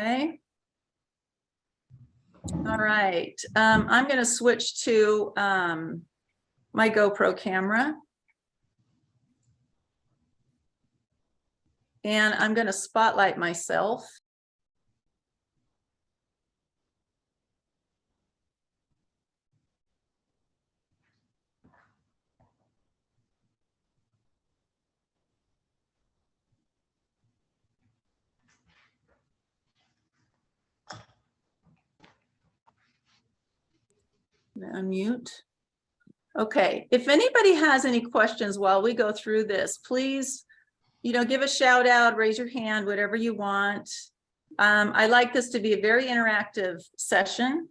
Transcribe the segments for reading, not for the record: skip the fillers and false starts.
Okay. All right. I'm going to switch to my GoPro camera. And I'm going to spotlight myself. Unmute. Okay, if anybody has any questions while we go through this, please, give a shout out, raise your hand, whatever you want. I like this to be a very interactive session.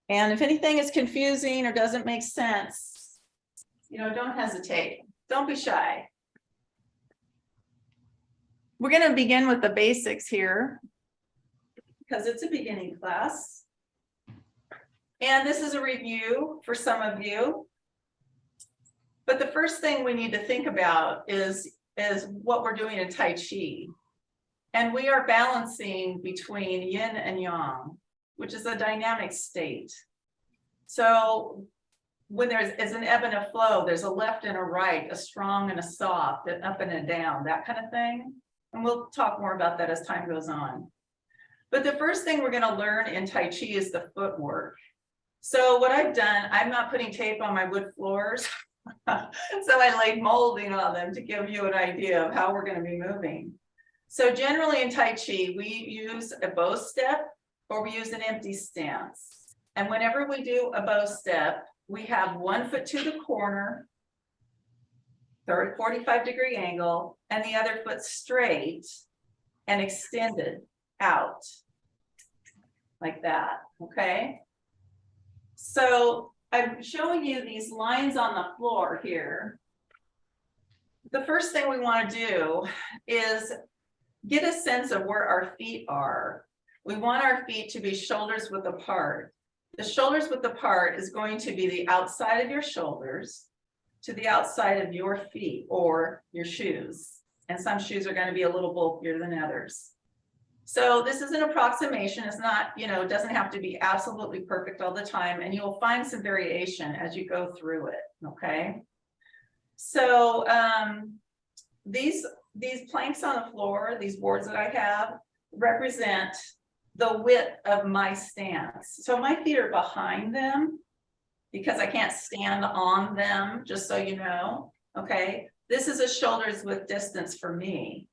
And if anything is confusing or doesn't make sense, don't hesitate. Don't be shy. We're going to begin with the basics here because it's a beginning class. And this is a review for some of you. But the first thing we need to think about is what we're doing in Tai Chi. And we are balancing between yin and yang, which is a dynamic state. So when there's an ebb and a flow, there's a left and a right, a strong and a soft, an up and a down, that kind of thing. And we'll talk more about that as time goes on. But the first thing we're going to learn in Tai Chi is the footwork. So what I've done, I'm not putting tape on my wood floors. So I laid molding on them to give you an idea of how we're going to be moving. So generally in Tai Chi, we use a bow step or we use an empty stance. And whenever we do a bow step, we have 1 foot to the corner, 45-degree angle, and the other foot straight and extended out like that, okay? So I'm showing you these lines on the floor here. The first thing we want to do is get a sense of where our feet are. We want our feet to be shoulders width apart. The shoulders width apart is going to be the outside of your shoulders to the outside of your feet or your shoes. And some shoes are going to be a little bulkier than others. So this is an approximation. It's not, it doesn't have to be absolutely perfect all the time. And you'll find some variation as you go through it, okay? So these planks on the floor, these boards that I have, represent the width of my stance. So my feet are behind them because I can't stand on them, just so you know, okay? This is a shoulders width distance for me.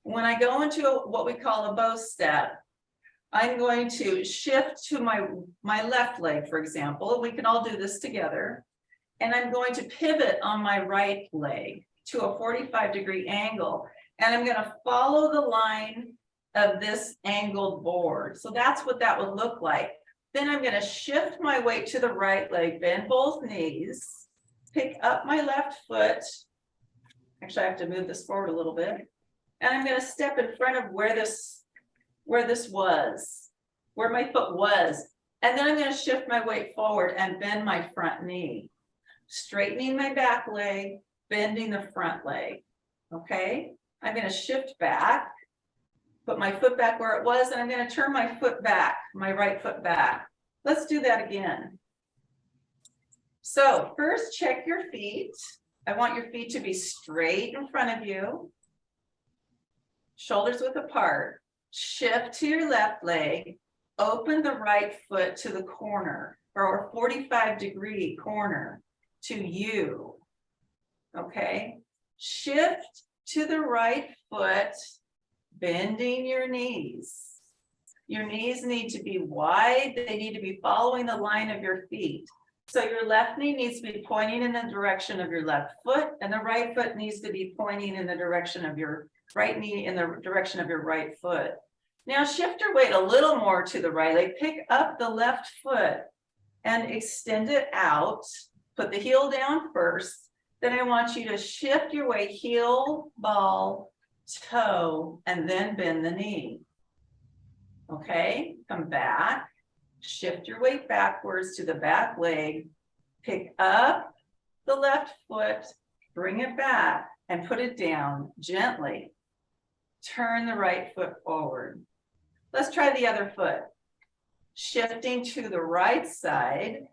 When I go into what we call a bow step, I'm going to shift to my left leg, for example. We can all do this together. And I'm going to pivot on my right leg to a 45-degree angle. And I'm going to follow the line of this angled board. So that's what that would look like. Then I'm going to shift my weight to the right leg, bend both knees, pick up my left foot. Actually, I have to move this forward a little bit. And I'm going to step in front of where my foot was. And then I'm going to shift my weight forward and bend my front knee, straightening my back leg, bending the front leg. Okay. I'm going to shift back, put my foot back where it was, and I'm going to turn my foot back, my right foot back. Let's do that again. So first, check your feet. I want your feet to be straight in front of you. Shoulders width apart, shift to your left leg, open the right foot to the corner or 45-degree corner to you, okay? Shift to the right foot, bending your knees. Your knees need to be wide. They need to be following the line of your feet. So your left knee needs to be pointing in the direction of your left foot, and the right foot needs to be pointing in the direction of your right knee in the direction of your right foot. Now shift your weight a little more to the right leg. Pick up the left foot and extend it out. Put the heel down first. Then I want you to shift your weight, heel, ball, toe, and then bend the knee. Okay, come back. Shift your weight backwards to the back leg. Pick up the left foot, bring it back, and put it down gently. Turn the right foot forward. Let's try the other foot. Shifting to the right side.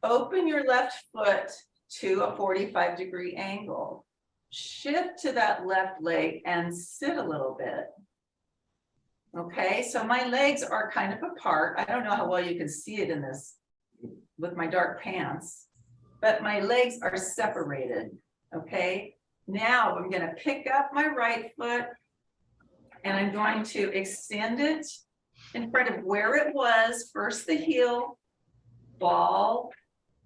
Open your left foot to a 45-degree angle. Shift to that left leg and sit a little bit. Okay, so my legs are kind of apart. I don't know how well you can see it in this with my dark pants, but my legs are separated. Okay, now I'm going to pick up my right foot and I'm going to extend it in front of where it was. First the heel, ball,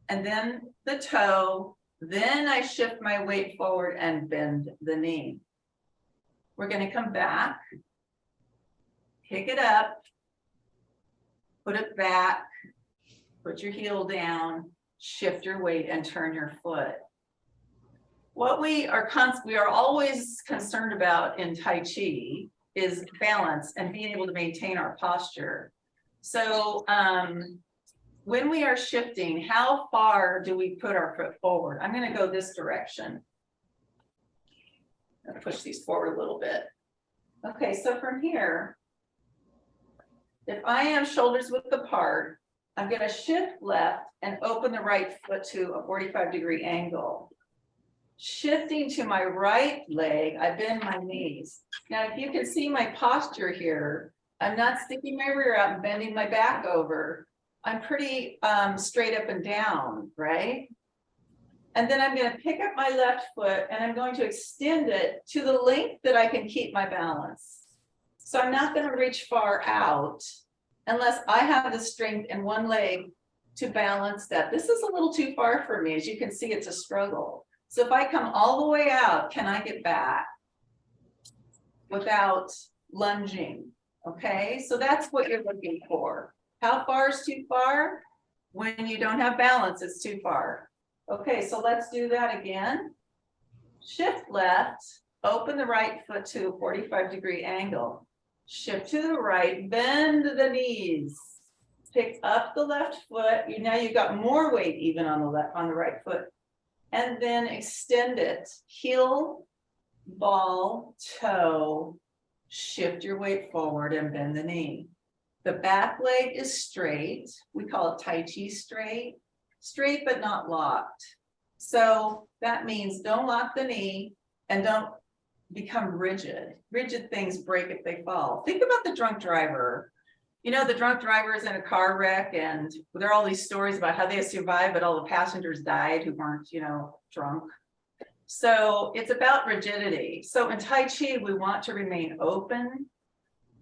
and then the toe. Then I shift my weight forward and bend the knee. We're going to come back, pick it up, put it back, put your heel down, shift your weight and turn your foot. What we are always concerned about in Tai Chi is balance and being able to maintain our posture. So when we are shifting, how far do we put our foot forward? I'm going to go this direction. I'm going to push these forward a little bit. Okay, so from here, if I am shoulders width apart, I'm going to shift left and open the right foot to a 45-degree angle. Shifting to my right leg, I bend my knees. Now, if you can see my posture here, I'm not sticking my rear out and bending my back over. I'm pretty straight up and down, right? And then I'm going to pick up my left foot and I'm going to extend it to the length that I can keep my balance. So I'm not going to reach far out unless I have the strength in one leg to balance that. This is a little too far for me. As you can see, it's a struggle. So if I come all the way out, can I get back without lunging? Okay, so that's what you're looking for. How far is too far? When you don't have balance, it's too far. Okay, so let's do that again. Shift left, open the right foot to a 45-degree angle. Shift to the right, bend the knees. Pick up the left foot. Now you've got more weight even on the right foot. And then extend it. Heel, ball, toe. Shift your weight forward and bend the knee. The back leg is straight. We call it Tai Chi straight. Straight but not locked. So that means don't lock the knee and don't become rigid. Rigid things break if they fall. Think about the drunk driver. You know, the drunk driver is in a car wreck and there are all these stories about how they survived, but all the passengers died who weren't, you know, drunk. So it's about rigidity. So in Tai Chi, we want to remain open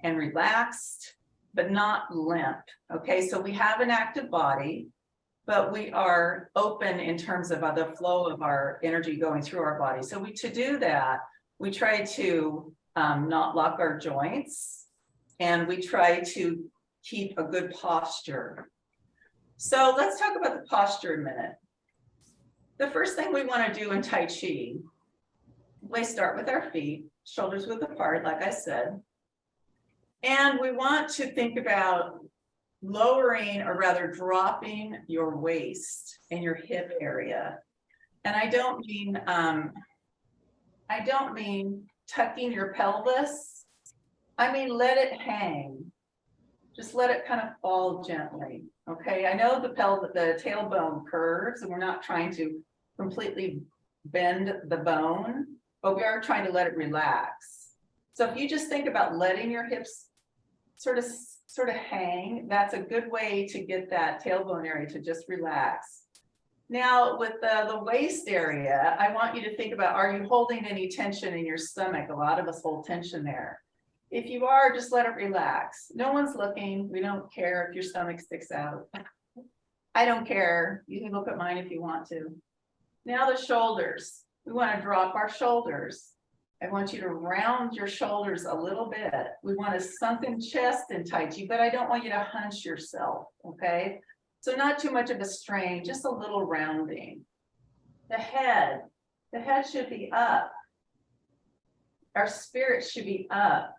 and relaxed, but not limp. Okay, so we have an active body, but we are open in terms of the flow of our energy going through our body. So to do that, we try to not lock our joints, and we try to keep a good posture. So let's talk about the posture a minute. The first thing we want to do in Tai Chi, we start with our feet, shoulders width apart, like I said. And we want to think about lowering, or rather dropping your waist and your hip area. And I don't mean tucking your pelvis. I mean, let it hang. Just let it kind of fall gently. Okay, I know the tailbone curves, and we're not trying to completely bend the bone, but we are trying to let it relax. So if you just think about letting your hips sort of hang, that's a good way to get that tailbone area to just relax. Now with the waist area, I want you to think about, are you holding any tension in your stomach? A lot of us hold tension there. If you are, just let it relax. No one's looking. We don't care if your stomach sticks out. I don't care. You can look at mine if you want to. Now the shoulders. We want to drop our shoulders. I want you to round your shoulders a little bit. We want a sunken chest in Tai Chi, but I don't want you to hunch yourself, okay? So not too much of a strain, just a little rounding. The head should be up. Our spirit should be up.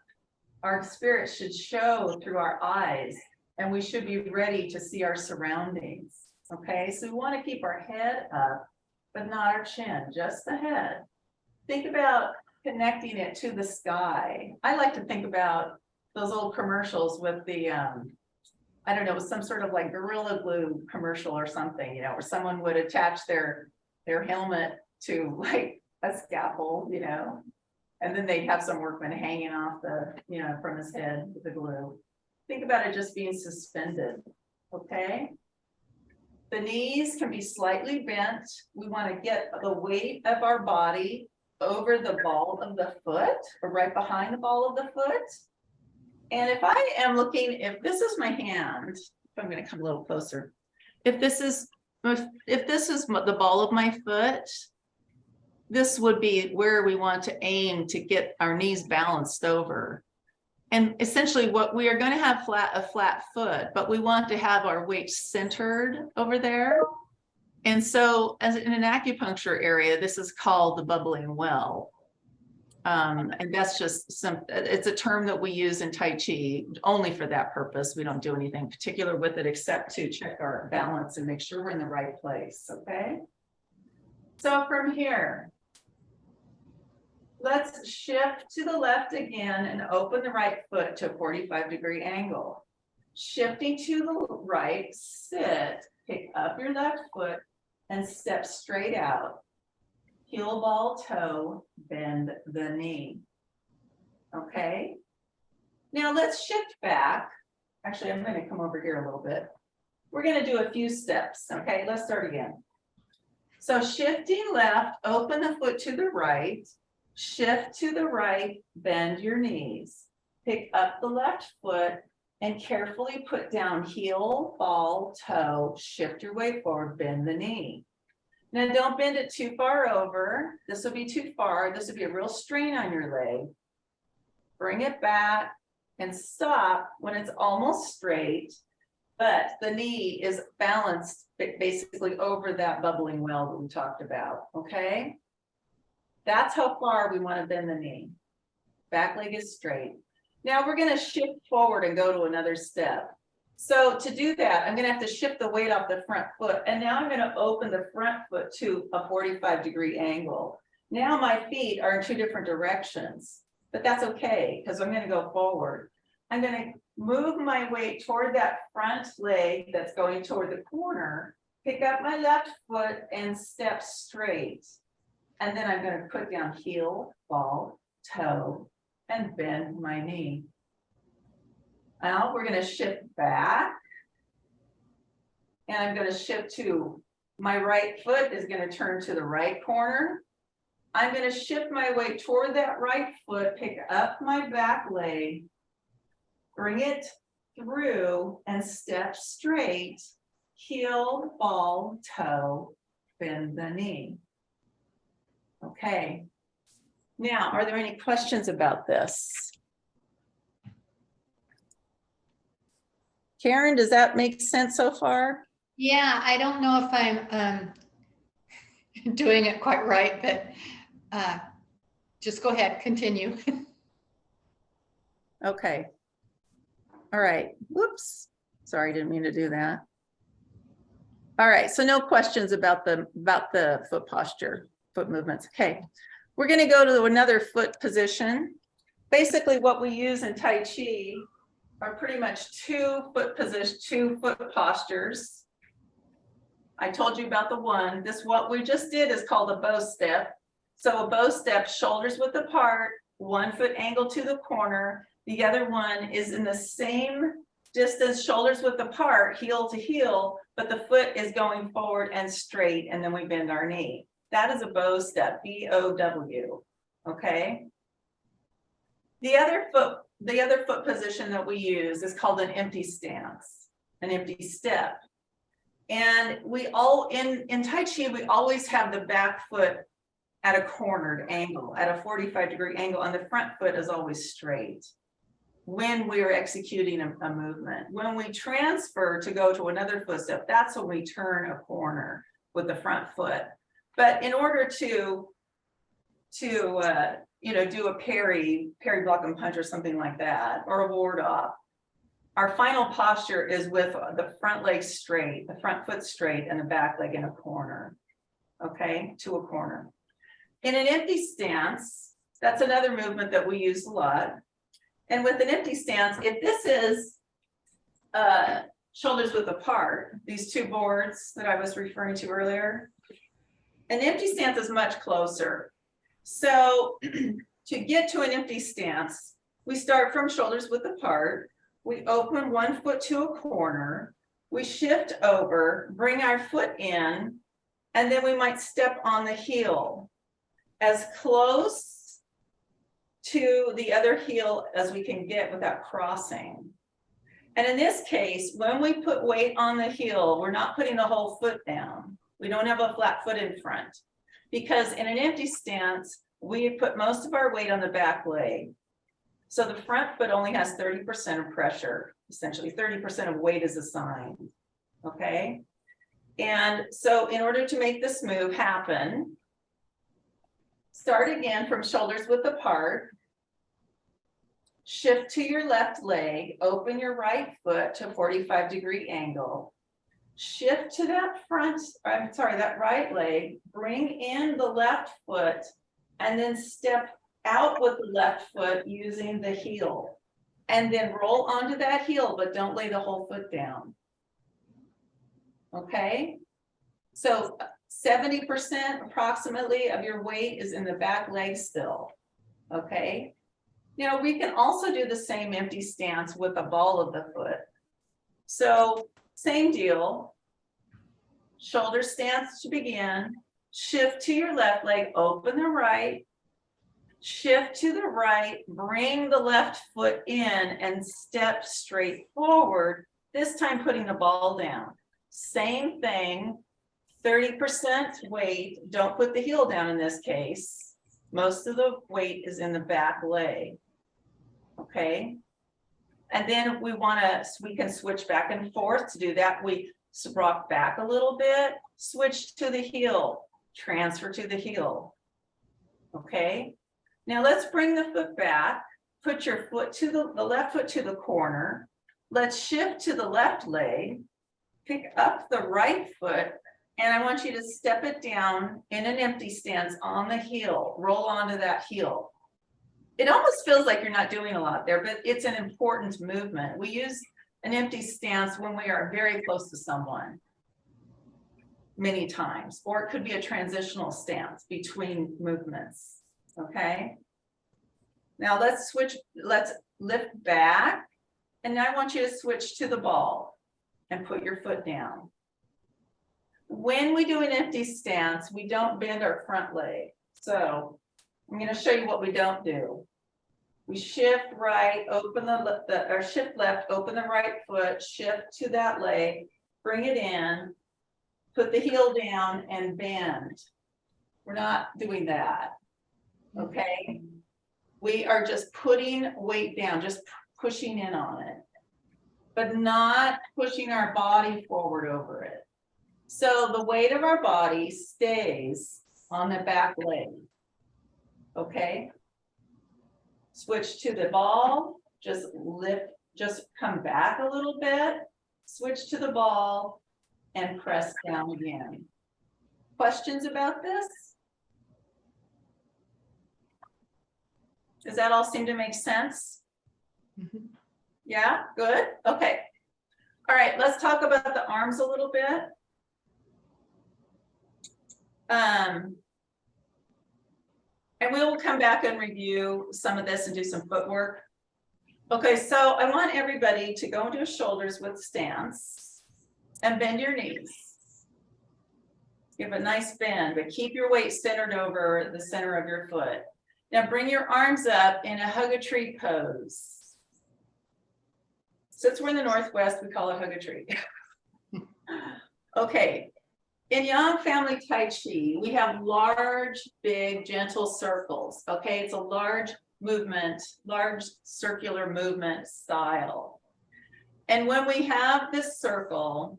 Our spirit should show through our eyes, and we should be ready to see our surroundings, okay? So we want to keep our head up, but not our chin, just the head. Think about connecting it to the sky. I like to think about those old commercials with the, I don't know, it was some sort of like Gorilla Glue commercial or something, you know, where someone would attach their helmet to like a scaffold, you know, and then they'd have some workman hanging off the, you know, from his head with the glue. Think about it just being suspended, okay? The knees can be slightly bent. We want to get the weight of our body over the ball of the foot or right behind the ball of the foot. And if I am looking, if this is my hand, I'm going to come a little closer. If this is the ball of my foot, this would be where we want to aim to get our knees balanced over. And essentially what we are going to have a flat foot, but we want to have our weight centered over there. And so as in an acupuncture area, this is called the bubbling well. And that's just it's a term that we use in Tai Chi only for that purpose. We don't do anything particular with it except to check our balance and make sure we're in the right place, okay? So from here, let's shift to the left again and open the right foot to a 45-degree angle. Shifting to the right, sit, pick up your left foot and step straight out. Heel, ball, toe, bend the knee. Okay. Now let's shift back. Actually, I'm going to come over here a little bit. We're going to do a few steps. Okay, let's start again. So shifting left, open the foot to the right, shift to the right, bend your knees. Pick up the left foot and carefully put down heel, ball, toe, shift your weight forward, bend the knee. Now don't bend it too far over. This will be too far. This will be a real strain on your leg. Bring it back and stop when it's almost straight, but the knee is balanced basically over that bubbling well that we talked about, okay? That's how far we want to bend the knee. Back leg is straight. Now we're going to shift forward and go to another step. So to do that, I'm going to have to shift the weight off the front foot. And now I'm going to open the front foot to a 45-degree angle. Now my feet are in two different directions, but that's okay because I'm going to go forward. I'm going to move my weight toward that front leg that's going toward the corner, pick up my left foot and step straight. And then I'm going to put down heel, ball, toe, and bend my knee. Now we're going to shift back. And I'm going to shift to my right foot is going to turn to the right corner. I'm going to shift my weight toward that right foot, pick up my back leg, bring it through and step straight, heel, ball, toe, bend the knee. Okay. Now, are there any questions about this? Karen, does that make sense so far? Yeah, I don't know if I'm doing it quite right, but just go ahead, continue. Okay. All right. Whoops. Sorry, didn't mean to do that. All right. So no questions about the foot posture, foot movements. Okay. We're going to go to another foot position. Basically, what we use in Tai Chi are pretty much two foot postures. I told you about the one. This, what we just did is called a bow step. So a bow step, shoulders width apart, 1 foot angle to the corner. The other one is in the same distance, shoulders width apart, heel to heel, but the foot is going forward and straight, and then we bend our knee. That is a bow step, B-O-W, okay? The other foot position that we use is called an empty stance, an empty step. And we all, in Tai Chi, we always have the back foot at a cornered angle, at a 45-degree angle, and the front foot is always straight when we are executing a movement. When we transfer to go to another foot step, that's when we turn a corner with the front foot. But in order to you know, do a parry block and punch or something like that, or a ward off, our final posture is with the front leg straight, the front foot straight, and the back leg in a corner, okay, to a corner. In an empty stance, that's another movement that we use a lot. And with an empty stance, if this is shoulders width apart, these two boards that I was referring to earlier, an empty stance is much closer. So to get to an empty stance, we start from shoulders width apart. We open one foot to a corner. We shift over, bring our foot in, and then we might step on the heel as close to the other heel as we can get without crossing. And in this case, when we put weight on the heel, we're not putting the whole foot down. We don't have a flat foot in front, because in an empty stance, we put most of our weight on the back leg. So the front foot only has 30% of pressure, essentially 30% of weight is assigned, okay? And so in order to make this move happen, start again from shoulders width apart, shift to your left leg, open your right foot to a 45-degree angle, shift to that that right leg, bring in the left foot, and then step out with the left foot using the heel, and then roll onto that heel, but don't lay the whole foot down. Okay, so 70% approximately of your weight is in the back leg still. Okay, you know, we can also do the same empty stance with the ball of the foot. So same deal, shoulder stance to begin, shift to your left leg, open the right, shift to the right, bring the left foot in and step straight forward, this time putting the ball down. Same thing, 30% weight, don't put the heel down in this case. Most of the weight is in the back leg, okay? And then we can switch back and forth. To do that, we rock back a little bit, switch to the heel, transfer to the heel, okay? Now let's bring the foot back, put your foot to the left foot to the corner. Let's shift to the left leg, pick up the right foot, and I want you to step it down in an empty stance on the heel, roll onto that heel. It almost feels like you're not doing a lot there, but it's an important movement. We use an empty stance when we are very close to someone, many times, or it could be a transitional stance between movements. Okay, now let's lift back, and now I want you to switch to the ball and put your foot down. When we do an empty stance, we don't bend our front leg. So I'm going to show you what we don't do. We shift right, open or shift left, open the right foot, shift to that leg, bring it in, put the heel down and bend. We're not doing that. Okay, we are just putting weight down, just pushing in on it, but not pushing our body forward over it. So the weight of our body stays on the back leg. Okay, switch to the ball, just lift, just come back a little bit, switch to the ball and press down again. Questions about this? Does that all seem to make sense? Mm-hmm. Yeah, good. Okay. All right, let's talk about the arms a little bit. And we will come back and review some of this and do some footwork. Okay, so I want everybody to go into a shoulders width stance and bend your knees. Give a nice bend, but keep your weight centered over the center of your foot. Now bring your arms up in a hug a tree pose. Since we're in the Northwest, we call it hug a tree. Okay, in Yang Family Tai Chi, we have large, big, gentle circles. Okay, it's a large movement, large circular movement style. And when we have this circle,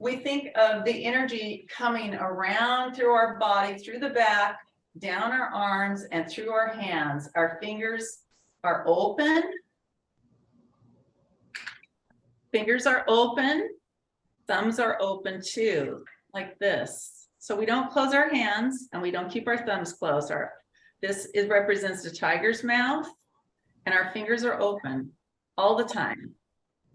we think of the energy coming around through our body, through the back, down our arms and through our hands. Our fingers are open. Fingers are open. Thumbs are open too, like this. So we don't close our hands and we don't keep our thumbs closed. This represents the tiger's mouth. And our fingers are open all the time.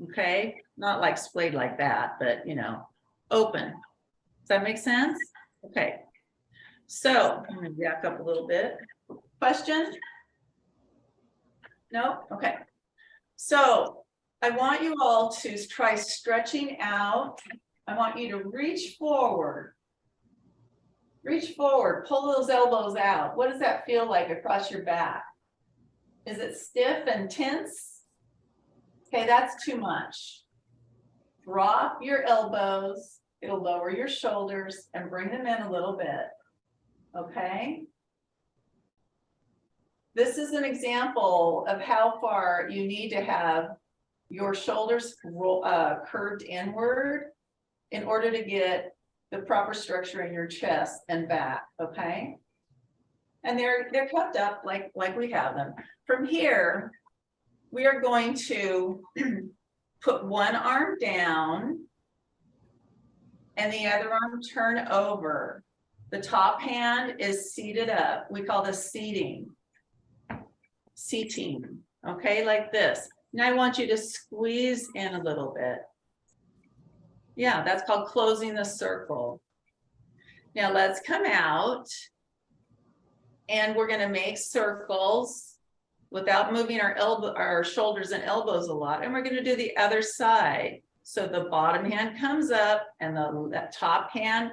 Okay, not like splayed like that, but you know, open. Does that make sense? Okay. So I'm gonna back up a little bit. Question? No? Okay. So I want you all to try stretching out. I want you to reach forward. Reach forward, pull those elbows out. What does that feel like across your back? Is it stiff and tense? Okay, that's too much. Drop your elbows. It'll lower your shoulders and bring them in a little bit. Okay. This is an example of how far you need to have your shoulders curved inward in order to get the proper structure in your chest and back, okay? And they're cupped up like we have them. From here, we are going to put one arm down and the other arm turn over. The top hand is seated up. We call this seating. Seating, okay, like this. Now I want you to squeeze in a little bit. Yeah, that's called closing the circle. Now let's come out and we're going to make circles without moving our shoulders and elbows a lot. And we're going to do the other side. So the bottom hand comes up and that top hand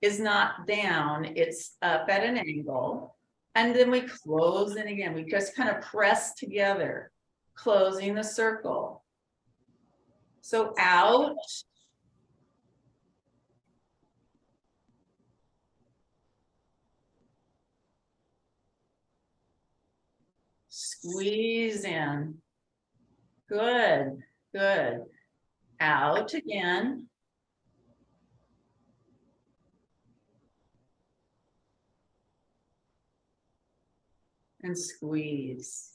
is not down, it's up at an angle. And then we close in again. We just kind of press together, closing the circle. So out. Squeeze in. Good, good. Out again. And squeeze.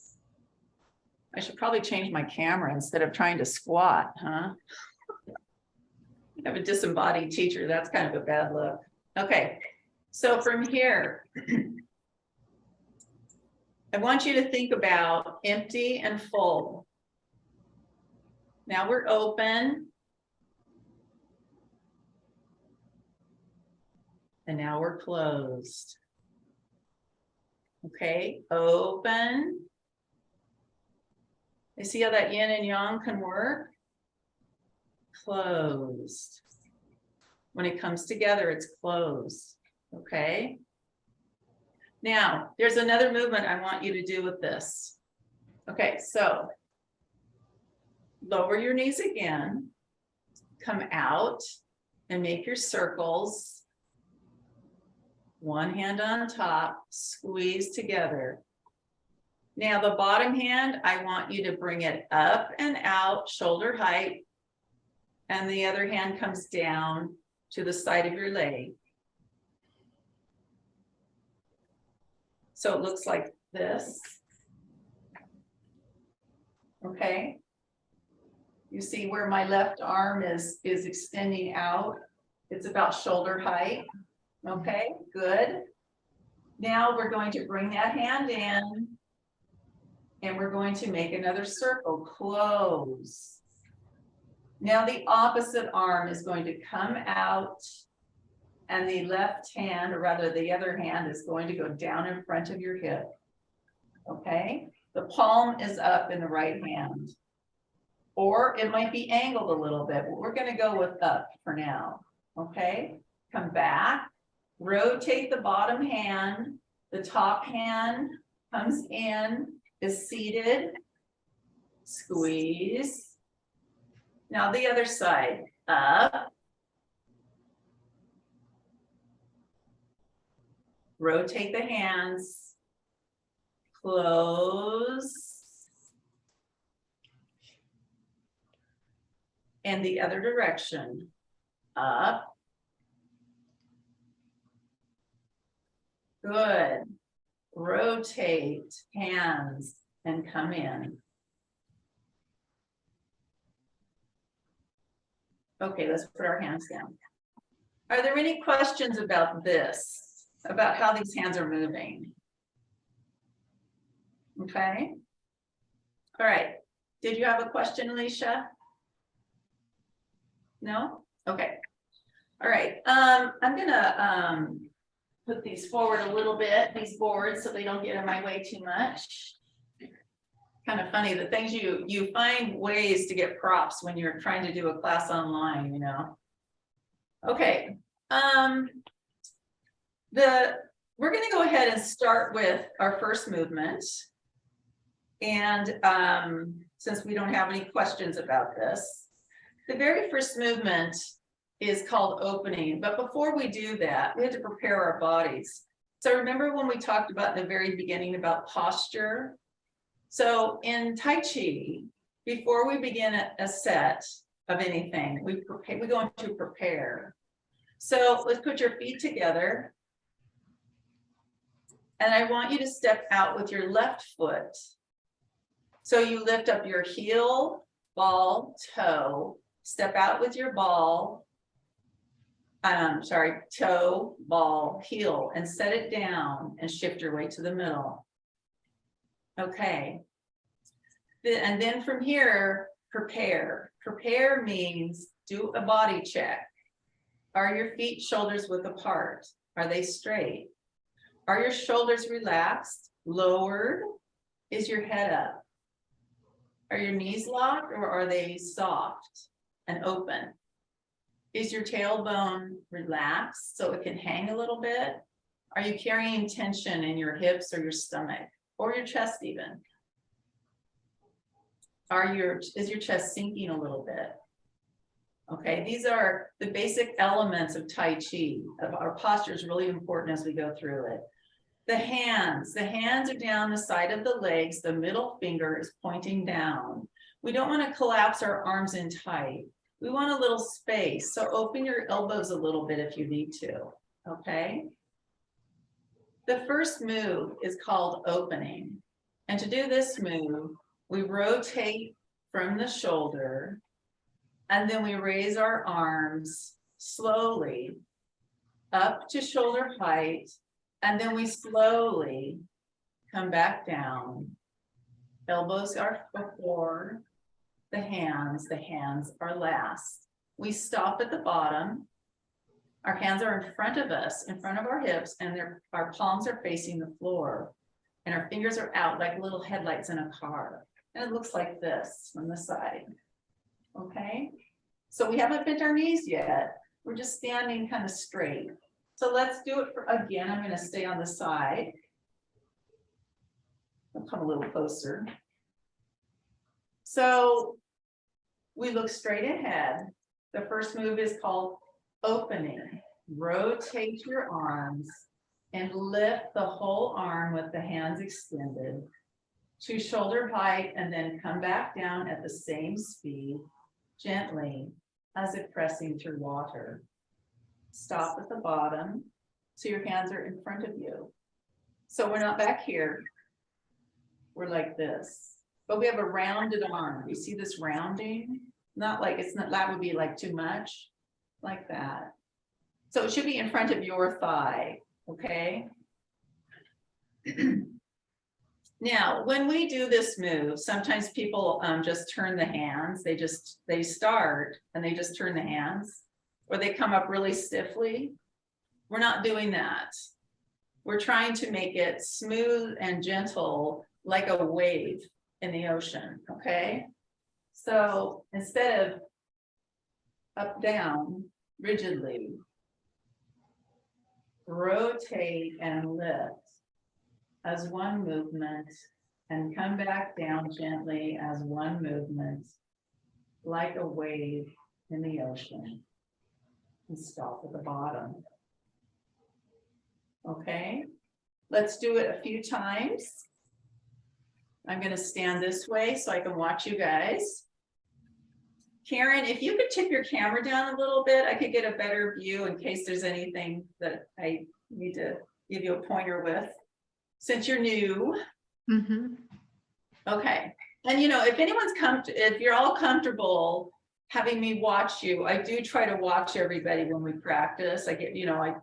I should probably change my camera instead of trying to squat, huh? I have a disembodied teacher. That's kind of a bad look. Okay, so from here, I want you to think about empty and full. Now we're open. And now we're closed. Okay, open. You see how that yin and yang can work? Closed. When it comes together, it's closed. Okay. Now, there's another movement I want you to do with this. Okay, so lower your knees again. Come out and make your circles. One hand on top, squeeze together. Now the bottom hand, I want you to bring it up and out, shoulder height, and the other hand comes down to the side of your leg. So it looks like this. Okay. You see where my left arm is extending out. It's about shoulder height. Okay, good. Now we're going to bring that hand in and we're going to make another circle, close. Now the opposite arm is going to come out and the left hand, or rather the other hand, is going to go down in front of your hip. Okay, the palm is up in the right hand. Or it might be angled a little bit, but we're going to go with up for now. Okay, come back. Rotate the bottom hand, the top hand comes in, is seated, squeeze. Now the other side, up. Rotate the hands, close. And the other direction, up. Good. Rotate hands and come in. Okay, let's put our hands down. Are there any questions about this? About how these hands are moving? Okay. All right. Did you have a question, Alicia? No? Okay. All right. I'm gonna put these forward a little bit, these boards, so they don't get in my way too much. Kind of funny, the things you find ways to get props when you're trying to do a class online, you know. Okay. We're gonna go ahead and start with our first movement. And since we don't have any questions about this, the very first movement is called opening. But before we do that, we have to prepare our bodies. So remember when we talked about in the very beginning about posture? So in Tai Chi, before we begin a set of anything, we go into prepare. So let's put your feet together. And I want you to step out with your left foot. So you lift up your heel, ball, toe, step out with your ball, toe, ball, heel, and set it down and shift your way to the middle. Okay. And then from here, prepare. Prepare means do a body check. Are your feet shoulders width apart? Are they straight? Are your shoulders relaxed, lowered? Is your head up? Are your knees locked or are they soft and open? Is your tailbone relaxed so it can hang a little bit? Are you carrying tension in your hips or your stomach or your chest even? Is your chest sinking a little bit? Okay, these are the basic elements of Tai Chi. Our posture is really important as we go through it. The hands are down the side of the legs. The middle finger is pointing down. We don't want to collapse our arms in tight. We want a little space. So open your elbows a little bit if you need to, okay? The first move is called opening. And to do this move, we rotate from the shoulder and then we raise our arms slowly up to shoulder height. And then we slowly come back down. Elbows are before the hands are last. We stop at the bottom. Our hands are in front of us, in front of our hips, and our palms are facing the floor. And our fingers are out like little headlights in a car. And it looks like this from the side. Okay? So we haven't bent our knees yet. We're just standing kind of straight. So let's do it again. I'm going to stay on the side. I'll come a little closer. So we look straight ahead. The first move is called opening. Rotate your arms and lift the whole arm with the hands extended to shoulder height and then come back down at the same speed, gently as if pressing through water. Stop at the bottom, so your hands are in front of you. So we're not back here. We're like this, but we have a rounded arm. You see this rounding? Not like that would be like too much, like that. So it should be in front of your thigh, okay? Now, when we do this move, sometimes people just turn the hands. They start and they just turn the hands. Or they come up really stiffly. We're not doing that. We're trying to make it smooth and gentle, like a wave in the ocean, okay? So instead of up, down, rigidly, rotate and lift as one movement and come back down gently as one movement, like a wave in the ocean. And stop at the bottom. Okay, let's do it a few times. I'm going to stand this way so I can watch you guys. Karen, if you could tip your camera down a little bit, I could get a better view in case there's anything that I need to give you a pointer with, since you're new. Mm-hmm. Okay, and you know, if you're all comfortable having me watch you, I do try to watch everybody when we practice. I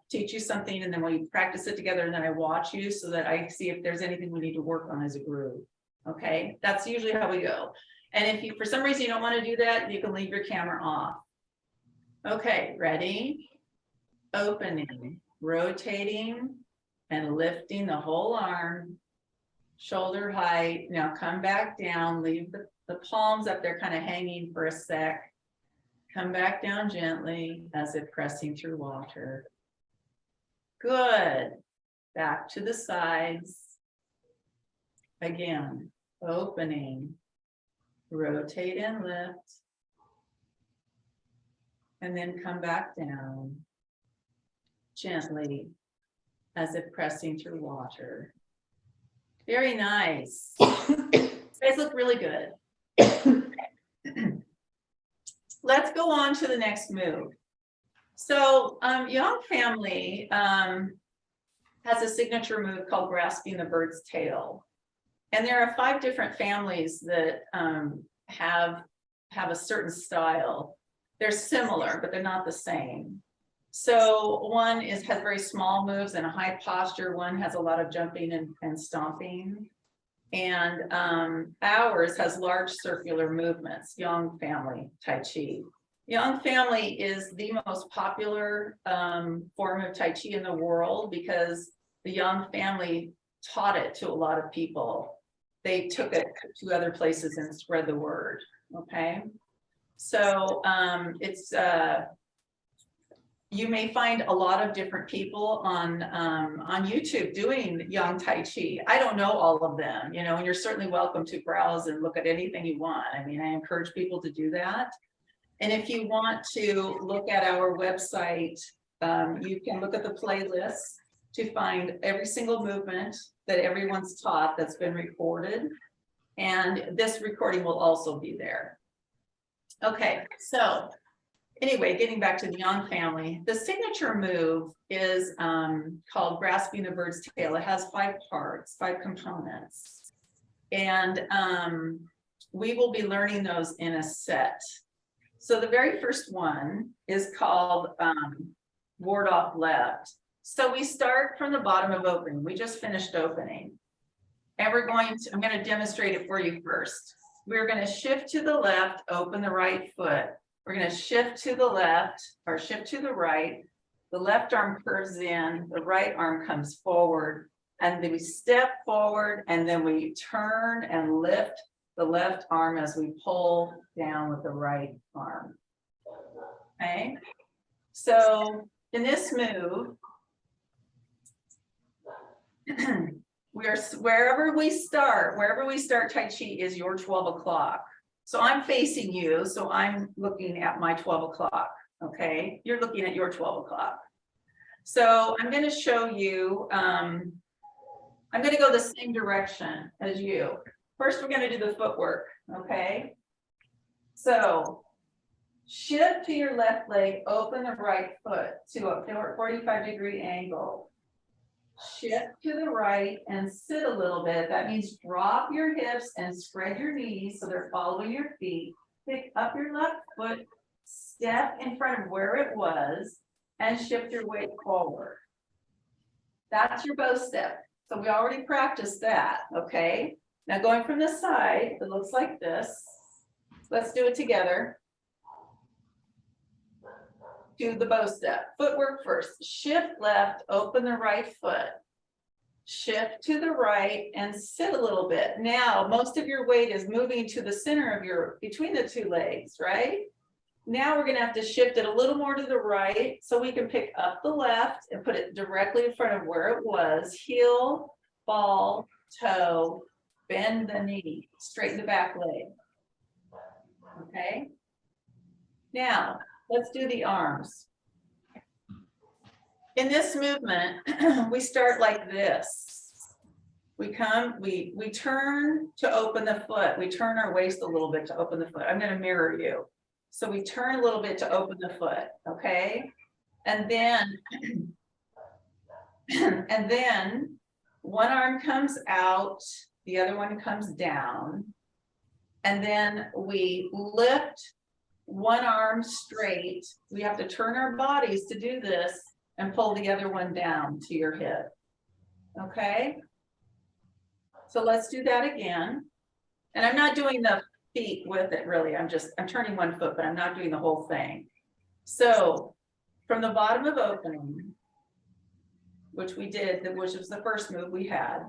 teach you something and then we practice it together and then I watch you so that I see if there's anything we need to work on as a group. Okay, that's usually how we go. And if you, for some reason, you don't want to do that, you can leave your camera off. Okay, ready? Opening, rotating, and lifting the whole arm, shoulder height. Now come back down, leave the palms up there kind of hanging for a sec. Come back down gently as if pressing through water. Good. Back to the sides. Again, opening, rotate and lift. And then come back down gently as if pressing through water. Very nice. You guys look really good. Let's go on to the next move. So Young Family has a signature move called grasping the bird's tail. And there are 5 different families that have a certain style. They're similar, but they're not the same. So one has very small moves and a high posture. One has a lot of jumping and stomping. And ours has large circular movements, Young Family Tai Chi. Young Family is the most popular form of Tai Chi in the world because the Young Family taught it to a lot of people. They took it to other places and spread the word, okay? So it's, you may find a lot of different people on YouTube doing Young Tai Chi. I don't know all of them, you know, and you're certainly welcome to browse and look at anything you want. I mean, I encourage people to do that. And if you want to look at our website, you can look at the playlist to find every single movement that everyone's taught that's been recorded. And this recording will also be there. Okay, so anyway, getting back to the Young Family, the signature move is called grasping the bird's tail. It has 5 parts, 5 components. And we will be learning those in a set. So the very first one is called ward off left. So we start from the bottom of opening. We just finished opening. And we're going to, I'm going to demonstrate it for you first. We're going to shift to the left, open the right foot. We're going to shift to the left or shift to the right. The left arm curves in, the right arm comes forward, and then we step forward and then we turn and lift the left arm as we pull down with the right arm. Okay. So in this move, we are wherever we start Tai Chi is your 12 o'clock. So I'm facing you, so I'm looking at my 12 o'clock, okay? You're looking at your 12 o'clock. So I'm gonna show you, I'm gonna go the same direction as you. First, we're gonna do the footwork, okay? So shift to your left leg, open the right foot to a 45-degree angle. Shift to the right and sit a little bit. That means drop your hips and spread your knees so they're following your feet. Pick up your left foot, step in front of where it was, and shift your weight forward. That's your bow step. So we already practiced that, okay? Now going from the side, it looks like this. Let's do it together. Do the bow step. Footwork first. Shift left, open the right foot. Shift to the right and sit a little bit. Now, most of your weight is moving to the center of your, between the 2 legs, right? Now we're gonna have to shift it a little more to the right so we can pick up the left and put it directly in front of where it was. Heel, ball, toe, bend the knee, straighten the back leg. Okay? Now, let's do the arms. In this movement, we start like this. We come, we turn to open the foot. We turn our waist a little bit to open the foot. I'm going to mirror you. So we turn a little bit to open the foot, okay? And then one arm comes out, the other one comes down. And then we lift one arm straight. We have to turn our bodies to do this and pull the other one down to your hip. Okay? So let's do that again. And I'm not doing the feet with it really. I'm turning one foot, but I'm not doing the whole thing. So from the bottom of opening, which we did, which was the first move we had,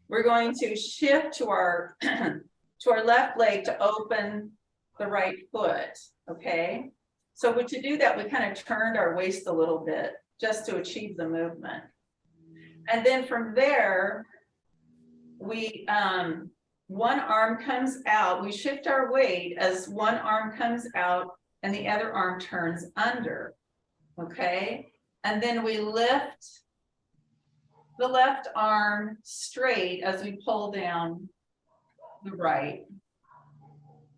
we're going to shift to our to our left leg to open the right foot. Okay. So to do that, we kind of turned our waist a little bit just to achieve the movement. And then from there, we one arm comes out, we shift our weight as one arm comes out and the other arm turns under. Okay. And then we lift the left arm straight as we pull down the right.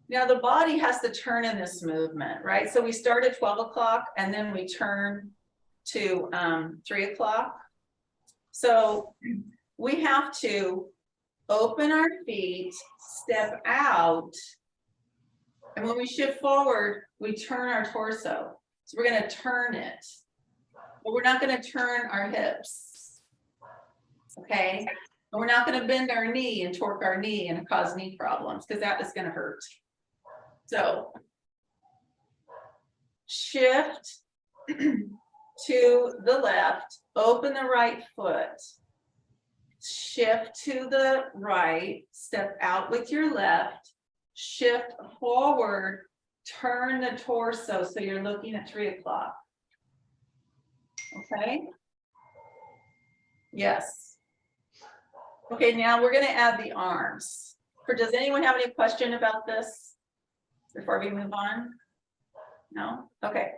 Now the body has to turn in this movement, right? So we start at 12 o'clock and then we turn to 3 o'clock. So we have to open our feet, step out, and when we shift forward, we turn our torso. So we're going to turn it, but we're not going to turn our hips. Okay, and we're not going to bend our knee and torque our knee and cause knee problems because that is going to hurt. So shift to the left, open the right foot, shift to the right, step out with your left, shift forward, turn the torso so you're looking at 3 o'clock. Okay. Yes. Okay, now we're going to add the arms. Does anyone have any question about this before we move on? No? Okay.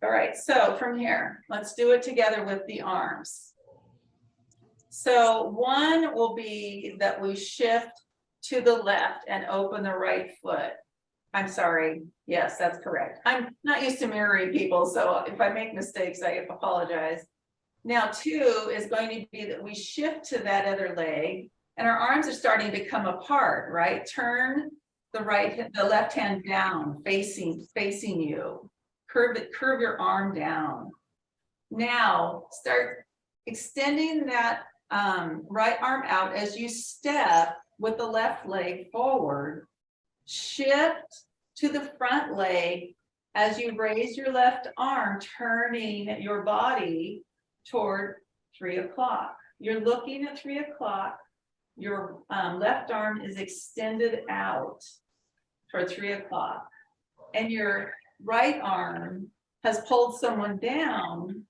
All right, so from here, let's do it together with the arms. So one will be that we shift to the left and open the right foot. I'm sorry. Yes, that's correct. I'm not used to mirroring people, so if I make mistakes, I apologize. Now, two is going to be that we shift to that other leg and our arms are starting to come apart, right? Turn the left hand down, facing you. Curve your arm down. Now, start extending that right arm out as you step with the left leg forward. Shift to the front leg as you raise your left arm, turning your body toward 3 o'clock. You're looking at 3 o'clock. Your left arm is extended out for 3 o'clock. And your right arm has pulled someone down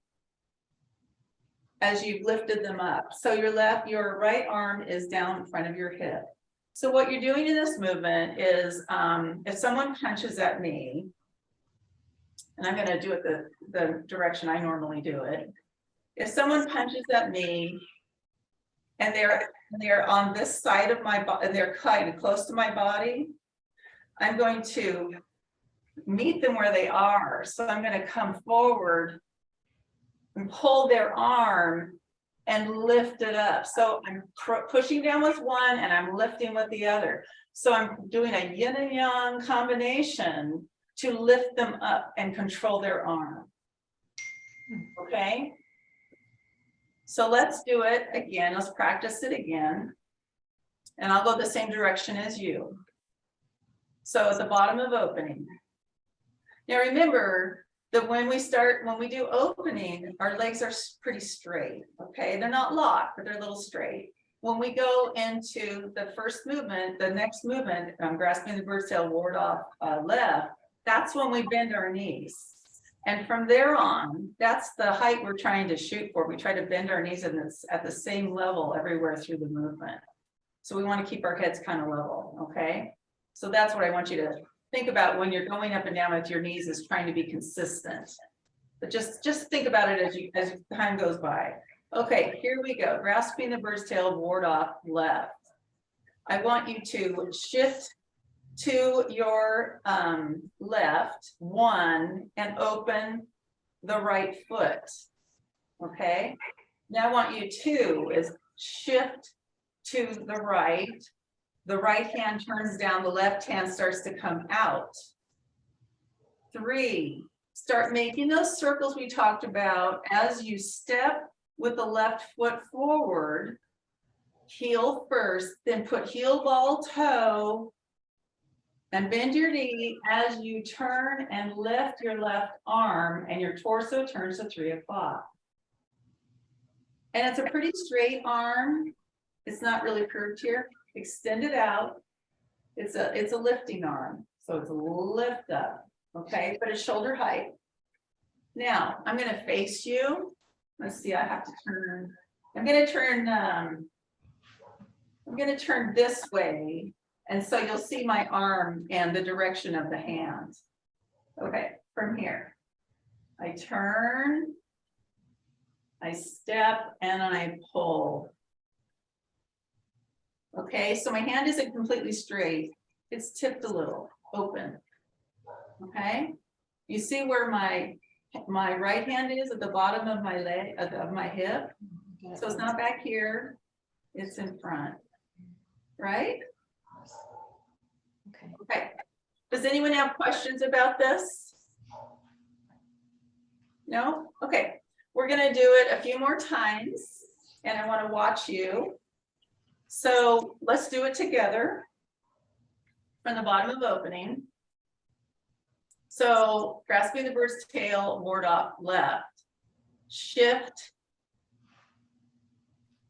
as you've lifted them up. So your right arm is down in front of your hip. So what you're doing in this movement is if someone punches at me, and I'm going to do it the direction I normally do it. If someone punches at me and they're on this side of my body and they're kind of close to my body, I'm going to meet them where they are. So I'm going to come forward and pull their arm and lift it up. So I'm pushing down with one and I'm lifting with the other. So I'm doing a yin and yang combination to lift them up and control their arm. Okay. So let's do it again. Let's practice it again. And I'll go the same direction as you. So at the bottom of opening. Now remember that when we do opening, our legs are pretty straight. Okay, they're not locked, but they're a little straight. When we go into the first movement, the next movement, grasping the bird's tail, ward off left, that's when we bend our knees. And from there on, that's the height we're trying to shoot for. We try to bend our knees at the same level everywhere through the movement. So we want to keep our heads kind of level, okay? So that's what I want you to think about when you're going up and down with your knees, is trying to be consistent. But just think about it as time goes by. Okay, here we go. Grasping the bird's tail, ward off left. I want you to shift to your left, one, and open the right foot. Okay. Now I want you to is shift to the right. The right hand turns down, the left hand starts to come out. 3, start making those circles we talked about as you step with the left foot forward, heel first, then put heel ball toe and bend your knee as you turn and lift your left arm, and your torso turns to 3 o'clock. And it's a pretty straight arm. It's not really curved here. Extend it out. It's a lifting arm. So it's a lift up, okay? But it's shoulder height. Now I'm gonna face you. Let's see, I have to turn. I'm gonna turn this way. And so you'll see my arm and the direction of the hand. Okay, from here. I turn, I step, and I pull. Okay, so my hand isn't completely straight. It's tipped a little, open. Okay, you see where my right hand is at the bottom of my leg, of my hip. So it's not back here, it's in front, right? Okay, does anyone have questions about this? No? Okay, we're gonna do it a few more times and I wanna watch you. So let's do it together from the bottom of opening. So grasping the bird's tail, ward off left, shift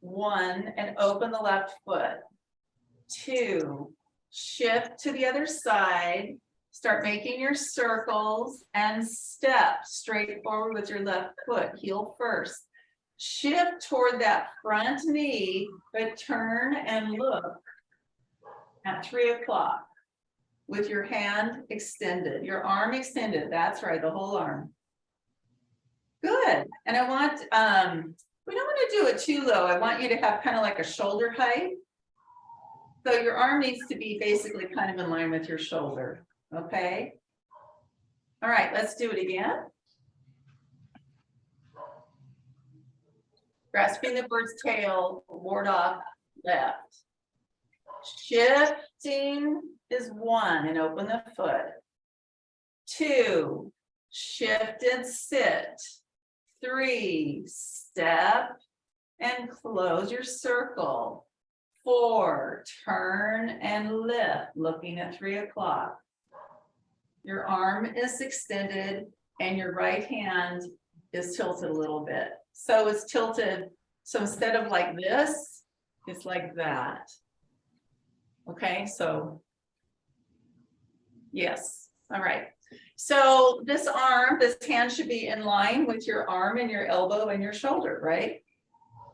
1 and open the left foot. 2, shift to the other side, start making your circles and step straight forward with your left foot, heel first. Shift toward that front knee, but turn and look at 3 o'clock with your hand extended, your arm extended. That's right, the whole arm. Good. And I want, we don't want to do it too low. I want you to have kind of like a shoulder height. So your arm needs to be basically kind of in line with your shoulder, okay? All right, let's do it again. Grasping the bird's tail, ward off left. Shifting is 1 and open the foot. 2, shift and sit. 3, step and close your circle. 4, turn and lift, looking at 3 o'clock. Your arm is extended and your right hand is tilted a little bit. So it's tilted. So instead of like this, it's like that. Okay, so yes. All right. So this hand should be in line with your arm and your elbow and your shoulder, right?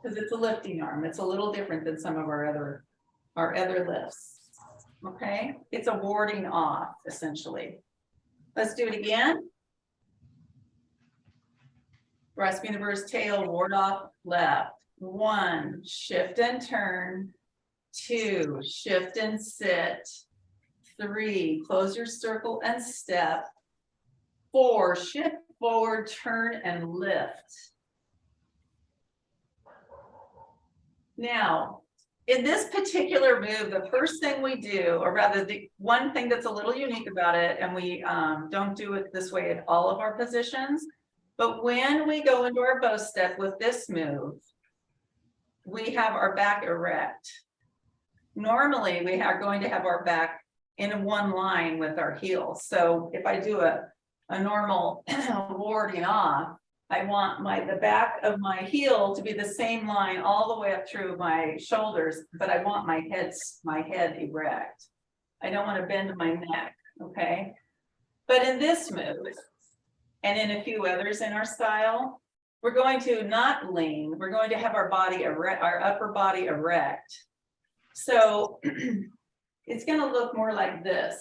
Because it's a lifting arm. It's a little different than some of our other lifts. Okay, it's a warding off essentially. Let's do it again. Grasping the bird's tail, ward off left. 1, shift and turn. 2, shift and sit. 3, close your circle and step. 4, shift forward, turn and lift. Now, in this particular move, the first thing we do, or rather the one thing that's a little unique about it, and we don't do it this way in all of our positions, but when we go into our bow step with this move, we have our back erect. Normally, we are going to have our back in one line with our heels. So if I do a normal warding off, I want the back of my heel to be the same line all the way up through my shoulders, but I want my head erect. I don't want to bend my neck, okay? But in this move, and in a few others in our style, we're going to not lean, we're going to have our body erect, our upper body erect. So it's going to look more like this.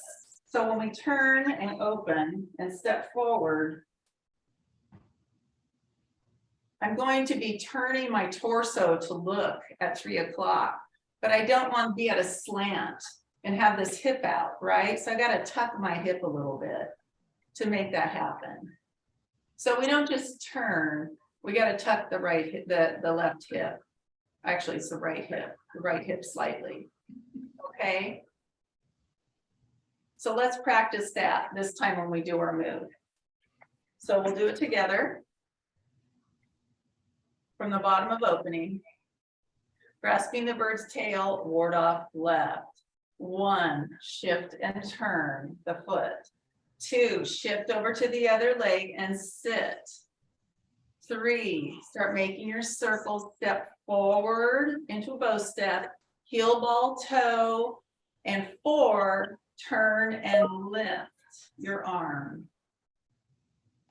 So when we turn and open and step forward, I'm going to be turning my torso to look at 3 o'clock, but I don't want to be at a slant and have this hip out, right? So I got to tuck my hip a little bit to make that happen. So we don't just turn, we got to tuck the left hip. Actually, it's the right hip slightly, okay? So let's practice that this time when we do our move. So we'll do it together. From the bottom of opening, Grasping the bird's tail, ward off left. 1, shift and turn the foot. 2, shift over to the other leg and sit. 3, start making your circle, step forward into a bow step, heel ball toe, and 4, turn and lift your arm.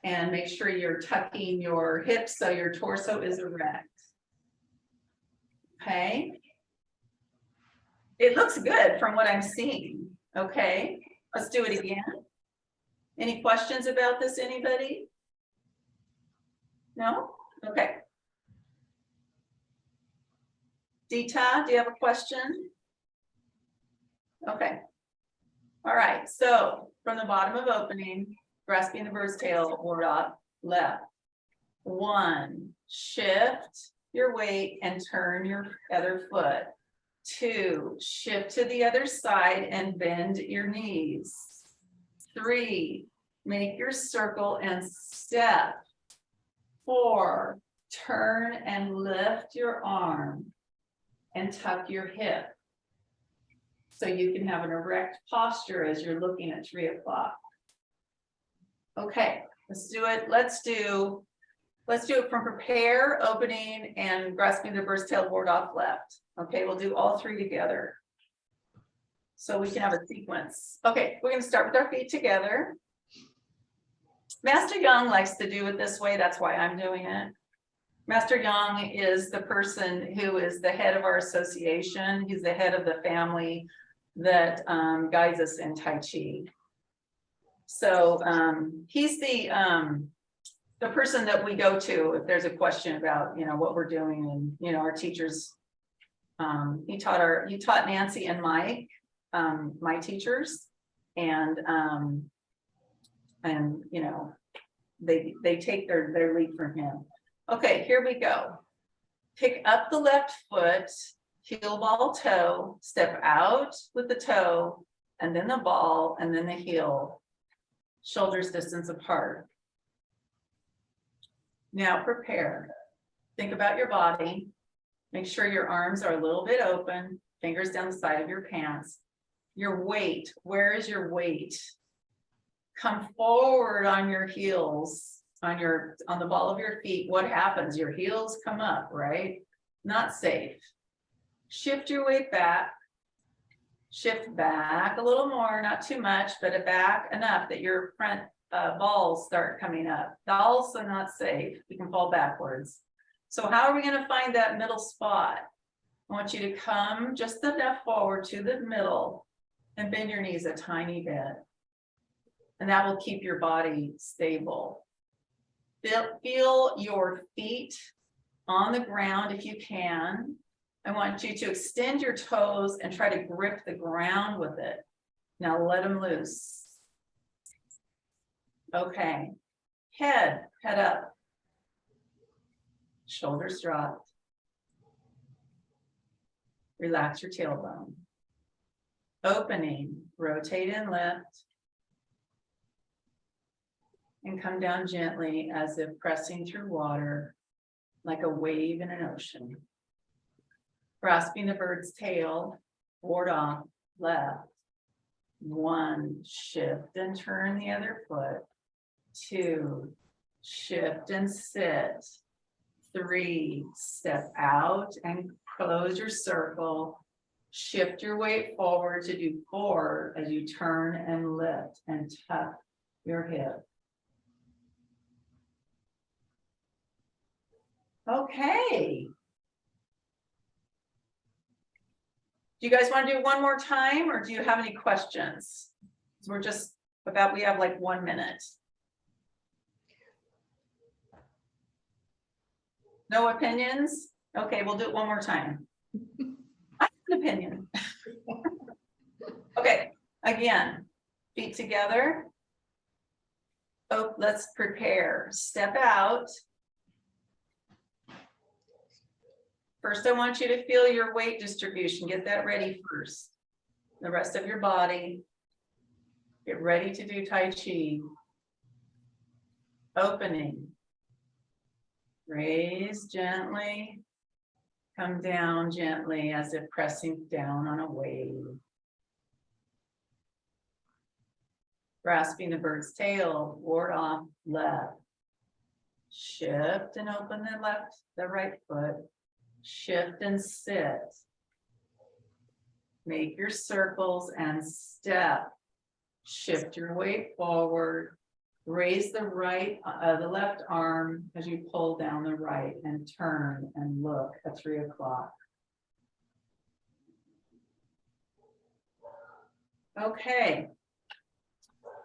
And make sure you're tucking your hips so your torso is erect. Okay. It looks good from what I'm seeing. Okay, let's do it again. Any questions about this, anybody? No? Okay. Dita, do you have a question? Okay. All right, so from the bottom of opening, grasping the bird's tail, ward off left. 1, shift your weight and turn your other foot. 2, shift to the other side and bend your knees. 3, make your circle and step. 4, turn and lift your arm and tuck your hip so you can have an erect posture as you're looking at 3 o'clock. Okay, let's do it. Let's do it from prepare, opening, and grasping the bird's tail, ward off left. Okay, we'll do all 3 together so we can have a sequence. Okay, we're going to start with our feet together. Master Young likes to do it this way. That's why I'm doing it. Master Young is the person who is the head of our association. He's the head of the family that guides us in Tai Chi. So he's the person that we go to if there's a question about, you know, what we're doing, and, you know, our teachers. He taught Nancy and Mike, my teachers, and you know, they take their lead from him. Okay, here we go. Pick up the left foot, heel ball toe, step out with the toe, and then the ball, and then the heel, shoulders distance apart. Now prepare. Think about your body. Make sure your arms are a little bit open, fingers down the side of your pants. Your weight, where is your weight? Come forward on your heels, on the ball of your feet. What happens? Your heels come up, right? Not safe. Shift your weight back. Shift back a little more, not too much, but back enough that your front balls start coming up. Also not safe. You can fall backwards. So how are we going to find that middle spot? I want you to come just enough forward to the middle and bend your knees a tiny bit. And that will keep your body stable. Feel your feet on the ground if you can. I want you to extend your toes and try to grip the ground with it. Now let them loose. Okay. Head up. Shoulders dropped. Relax your tailbone. Opening, rotate and lift. And come down gently as if pressing through water, like a wave in an ocean. Grasping the bird's tail, ward off left. 1, shift and turn the other foot. 2, shift and sit. 3, step out and close your circle. Shift your weight forward to do 4 as you turn and lift and tuck your hip. Okay. Do you guys want to do one more time, or do you have any questions? We have like 1 minute. No opinions? Okay, we'll do it one more time. I have an opinion. Okay, again, feet together. Oh, let's prepare. Step out. First, I want you to feel your weight distribution. Get that ready first. The rest of your body. Get ready to do Tai Chi. Opening. Raise gently. Come down gently as if pressing down on a wave. Grasping the bird's tail, ward off left. Shift and open the right foot. Shift and sit. Make your circles and step. Shift your weight forward. Raise the left arm as you pull down the right and turn and look at 3 o'clock. Okay.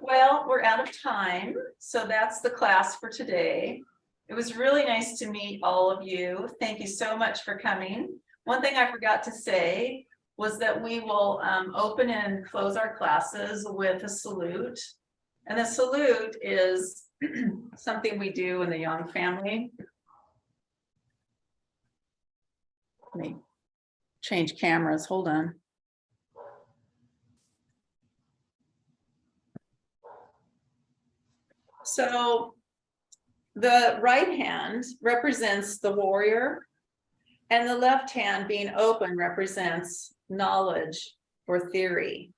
Well, we're out of time, so that's the class for today. It was really nice to meet all of you. Thank you so much for coming. One thing I forgot to say was that we will open and close our classes with a salute. And the salute is something we do in the Young family. Let me change cameras, hold on. So the right hand represents the warrior, and the left hand being open represents knowledge or theory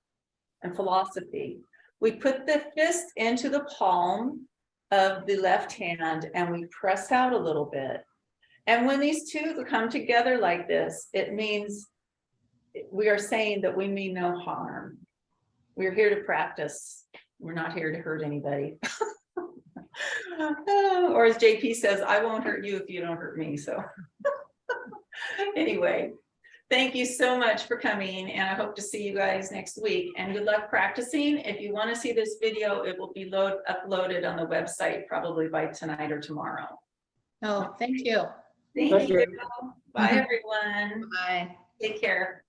and philosophy. We put the fist into the palm of the left hand and we press out a little bit. And when these two come together like this, it means we are saying that we mean no harm. We're here to practice. We're not here to hurt anybody. Or as JP says, I won't hurt you if you don't hurt me. So anyway, thank you so much for coming, and I hope to see you guys next week, and good luck practicing. If you want to see this video, it will be uploaded on the website probably by tonight or tomorrow. Oh, thank you. Thank you. Bye everyone. Bye. Take care.